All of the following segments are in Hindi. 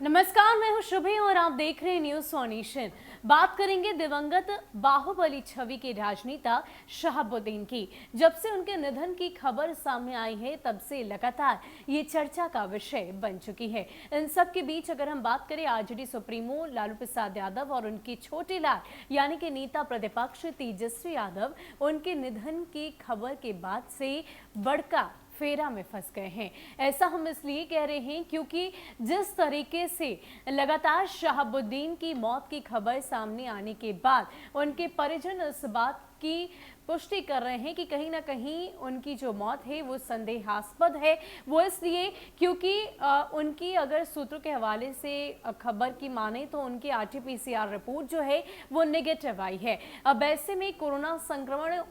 नमस्कार, मैं हूं शुभी और आप देख रहे हैं न्यूज सोनेशन। बात करेंगे दिवंगत बाहुबली छवि के राजनेता शहाबुद्दीन की। जब से उनके निधन की खबर सामने आई है तब से लगातार ये चर्चा का विषय बन चुकी है। इन सब के बीच अगर हम बात करें आरजेडी सुप्रीमो लालू प्रसाद यादव और उनके छोटे लाल यानी कि नेता प्रतिपक्ष तेजस्वी यादव उनके निधन की खबर के बाद से बड़का फेरा में फंस गए हैं। ऐसा हम इसलिए कह रहे हैं क्योंकि जिस तरीके से लगातार शहाबुद्दीन की मौत की खबर सामने आने के बाद उनके परिजन इस बात की पुष्टि कर रहे हैं कि कहीं ना कहीं उनकी जो मौत है वो संदेहास्पद है। वो इसलिए क्योंकि उनकी अगर सूत्रों के हवाले से खबर की माने तो उनकी आरटीपीसीआर रिपोर्ट जो है वो नेगेटिव आई है। अब ऐसे में कोरोना संक्रमण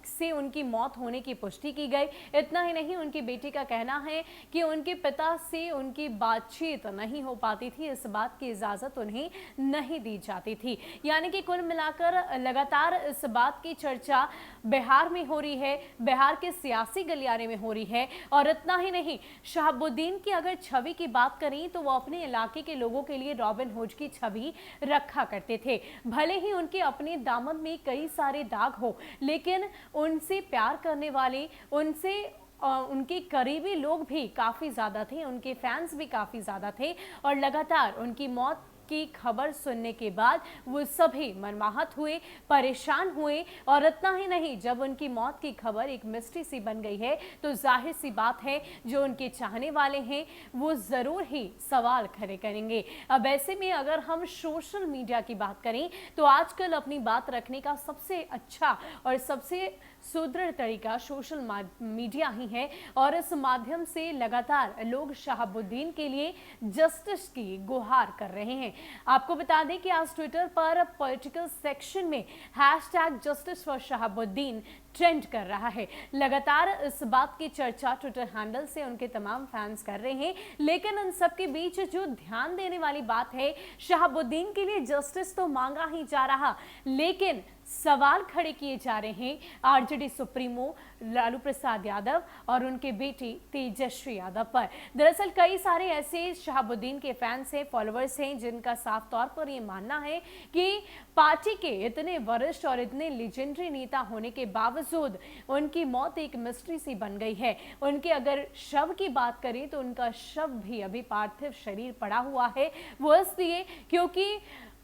से उनकी मौत होने की पुष्टि की गई। इतना ही नहीं, उनकी बेटी का कहना है कि उनके पिता से उनकी बातचीत नहीं हो पाती थी, इस बात की इजाजत उन्हें नहीं दी जाती थी। यानी कि कुल मिलाकर लगातार इस बात की चर्चा बिहार में हो रही है, बिहार के सियासी गलियारे में हो रही है। और इतना ही नहीं, शहाबुद्दीन की अगर छवि की बात करें तो वो अपने इलाके के लोगों के लिए रॉबिन हुड की छवि रखा करते थे। भले ही उनके अपने दामन में कई सारे दाग हो, लेकिन उनसे प्यार करने वाले, उनके करीबी लोग भी काफ़ी ज़्यादा थे, उनके फैंस भी काफ़ी ज़्यादा थे। और लगातार उनकी मौत की खबर सुनने के बाद वो सभी मनमाहत हुए, परेशान हुए। और इतना ही नहीं, जब उनकी मौत की खबर एक मिस्ट्री सी बन गई है तो जाहिर सी बात है जो उनके चाहने वाले हैं वो ज़रूर ही सवाल खड़े करेंगे। अब ऐसे में अगर हम सोशल मीडिया की बात करें तो आजकल अपनी बात रखने का सबसे अच्छा और सबसे सुदृढ़ तरीका सोशल मीडिया ही है। और इस माध्यम से लगातार लोग शहाबुद्दीन के लिए जस्टिस की गुहार कर रहे हैं। आपको बता दें कि आज ट्विटर पर पॉलिटिकल सेक्शन में hashtag justice for Shahabuddin trend कर रहा है। लगातार इस बात की चर्चा ट्विटर हैंडल से उनके तमाम फैंस कर रहे हैं। लेकिन इन सब के बीच जो ध्यान देने वाली बात है, शहाबुद्दीन के लिए जस्टिस तो मांगा ही जा रहा, लेकिन सवाल खड़े किए जा रहे हैं आरजेडी सुप्रीमो लालू प्रसाद यादव और उनके बेटे तेजस्वी यादव पर। दरअसल कई सारे ऐसे शहाबुद्दीन के फैंस हैं, फॉलोअर्स हैं, जिनका साफ तौर पर ये मानना है कि पार्टी के इतने वरिष्ठ और इतने लेजेंडरी नेता होने के बावजूद उनकी मौत एक मिस्ट्री सी बन गई है। उनके अगर शव की बात करें तो उनका शव भी अभी पार्थिव शरीर पड़ा हुआ है। वो इसलिए क्योंकि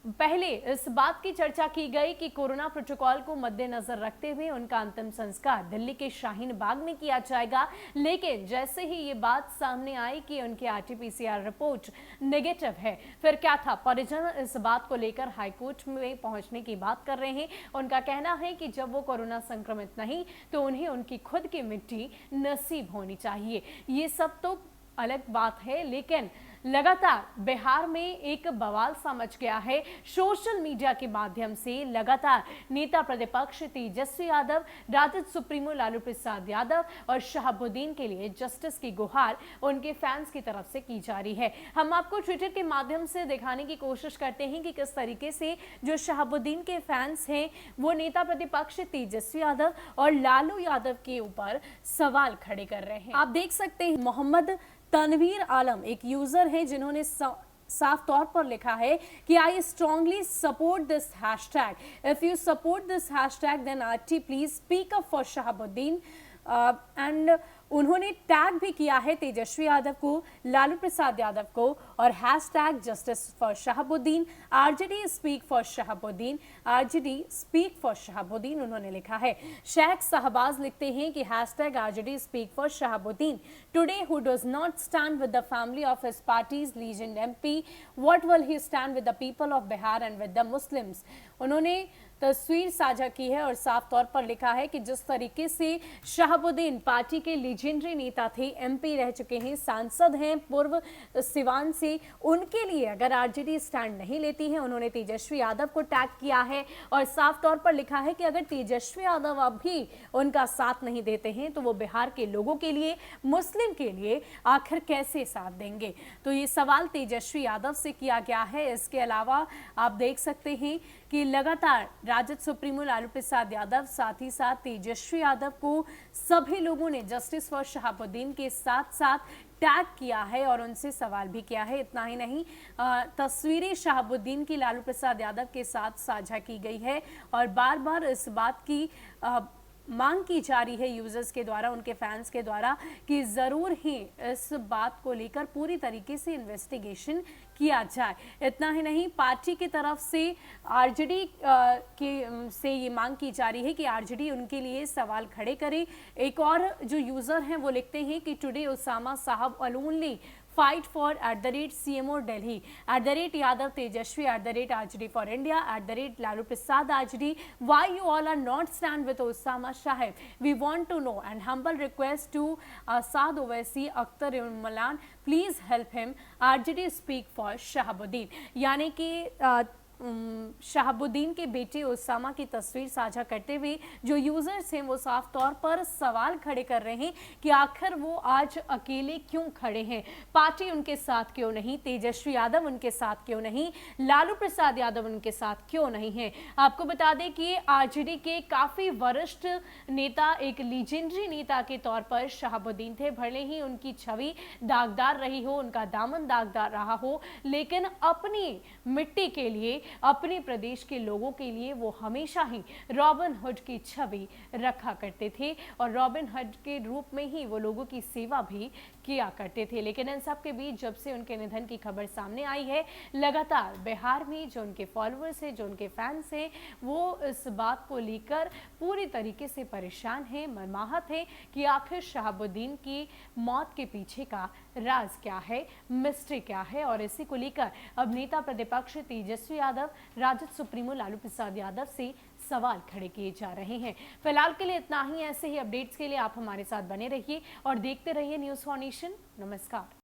पहले इस बात की चर्चा की गई कि कोरोना प्रोटोकॉल को मद्देनजर रखते हुए उनका अंतिम संस्कार दिल्ली के शाहीन बाग में किया जाएगा। लेकिन जैसे ही ये बात सामने आई कि उनकी आरटीपीसीआर रिपोर्ट नेगेटिव है, फिर क्या था, परिजन इस बात को लेकर हाईकोर्ट में पहुंचने की बात कर रहे हैं। उनका कहना है कि जब वो कोरोना संक्रमित नहीं तो उन्हें उनकी खुद की मिट्टी नसीब होनी चाहिए। ये सब तो अलग बात है, लेकिन लगातार बिहार में एक बवाल सा मच गया है। सोशल मीडिया के माध्यम से लगातार नेता प्रतिपक्ष तेजस्वी यादव, राजद सुप्रीमो लालू प्रसाद यादव और शहाबुद्दीन के लिए जस्टिस की गुहार उनके फैंस की तरफ से की जा रही है। हम आपको ट्विटर के माध्यम से दिखाने की कोशिश करते हैं कि किस तरीके से जो शहाबुद्दीन के फैंस हैं वो नेता प्रतिपक्ष तेजस्वी यादव और लालू यादव के ऊपर सवाल खड़े कर रहे हैं। आप देख सकते हैं मोहम्मद तनवीर आलम एक यूजर है जिन्होंने साफ तौर पर लिखा है कि I strongly support this hashtag, if you support this hashtag then RT please speak up for Shahabuddin. And उन्होंने टैग भी किया है तेजस्वी यादव को, लालू प्रसाद यादव को और hashtag justice for Shahabuddin, RJD speak for Shahabuddin, RJD speak for Shahabuddin उन्होंने लिखा है। शेख शहबाज लिखते हैं कि hashtag RJD speak for Shahabuddin, today who does not stand with the family of his parties legend MP, what will he stand with the people of Bihar and with the Muslims. उन्होंने तस्वीर साझा की है और साफ तौर पर लिखा है कि जिस तरीके से शहाबुद्दीन पार्टी के लीजेंडरी नेता थे, एमपी रह चुके हैं, सांसद हैं पूर्व सिवान से, उनके लिए अगर आरजेडी स्टैंड नहीं लेती है, उन्होंने तेजस्वी यादव को टैग किया है और साफ तौर पर लिखा है कि अगर तेजस्वी यादव अब भी उनका साथ नहीं देते हैं तो वो बिहार के लोगों के लिए, मुस्लिम के लिए आखिर कैसे साथ देंगे। तो ये सवाल तेजस्वी यादव से किया गया है। इसके अलावा आप देख सकते हैं कि लगातार राजद सुप्रीमो लालू प्रसाद यादव, साथ ही साथ तेजस्वी यादव को सभी लोगों ने जस्टिस फॉर शहाबुद्दीन के साथ साथ टैग किया है और उनसे सवाल भी किया है। इतना ही नहीं, तस्वीरें शहाबुद्दीन की लालू प्रसाद यादव के साथ साझा की गई है और बार बार इस बात की मांग की जा रही है यूजर्स के द्वारा, उनके फैंस के द्वारा, कि ज़रूर ही इस बात को लेकर पूरी तरीके से इन्वेस्टिगेशन किया जाए। इतना ही नहीं, पार्टी की तरफ से आरजेडी से ये मांग की जा रही है कि आरजेडी उनके लिए सवाल खड़े करे। एक और जो यूज़र हैं वो लिखते हैं कि टुडे उसामा साहब only fight for @CMO Delhi, @Yadav Tejashwi, @RJD for India, @Lalu Prasad RJD. Why you all are not stand with Osama Sahib? We want to know, and humble request to Saad Owaisi, Akhtar Malan, please help him. RJD speak for Shahabuddin. यानी कि शहाबुद्दीन के बेटे उसामा की तस्वीर साझा करते हुए जो यूजर्स हैं वो साफ तौर पर सवाल खड़े कर रहे हैं कि आखिर वो आज अकेले क्यों खड़े हैं, पार्टी उनके साथ क्यों नहीं, तेजस्वी यादव उनके साथ क्यों नहीं, लालू प्रसाद यादव उनके साथ क्यों नहीं है। आपको बता दें कि आरजेडी के काफी वरिष्ठ नेता, एक लीजेंडरी नेता के तौर पर शहाबुद्दीन थे। भले ही उनकी छवि दागदार रही हो, उनका दामन दागदार रहा हो, लेकिन अपनी मिट्टी के लिए, अपने प्रदेश के लोगों के लिए वो हमेशा ही रॉबिन हुड की छवि रखा करते थे और रॉबिन हुड के रूप में ही वो लोगों की सेवा भी किया करते थे। लेकिन इन सब के बीच जब से उनके निधन की खबर सामने आई है, लगातार बिहार में जो उनके फॉलोअर्स हैं, जो उनके फैंस हैं, वो इस बात को लेकर पूरी तरीके से परेशान हैं, मर्माहत हैं कि आखिर शहाबुद्दीन की मौत के पीछे का राज क्या है, मिस्ट्री क्या है। और इसी को लेकर अब नेता प्रतिपक्ष तेजस्वी यादव, राजद सुप्रीमो लालू प्रसाद यादव से सवाल खड़े किए जा रहे हैं। फिलहाल के लिए इतना ही। ऐसे ही अपडेट्स के लिए आप हमारे साथ बने रहिए और देखते रहिए न्यूज़ फॉर नेशन। नमस्कार।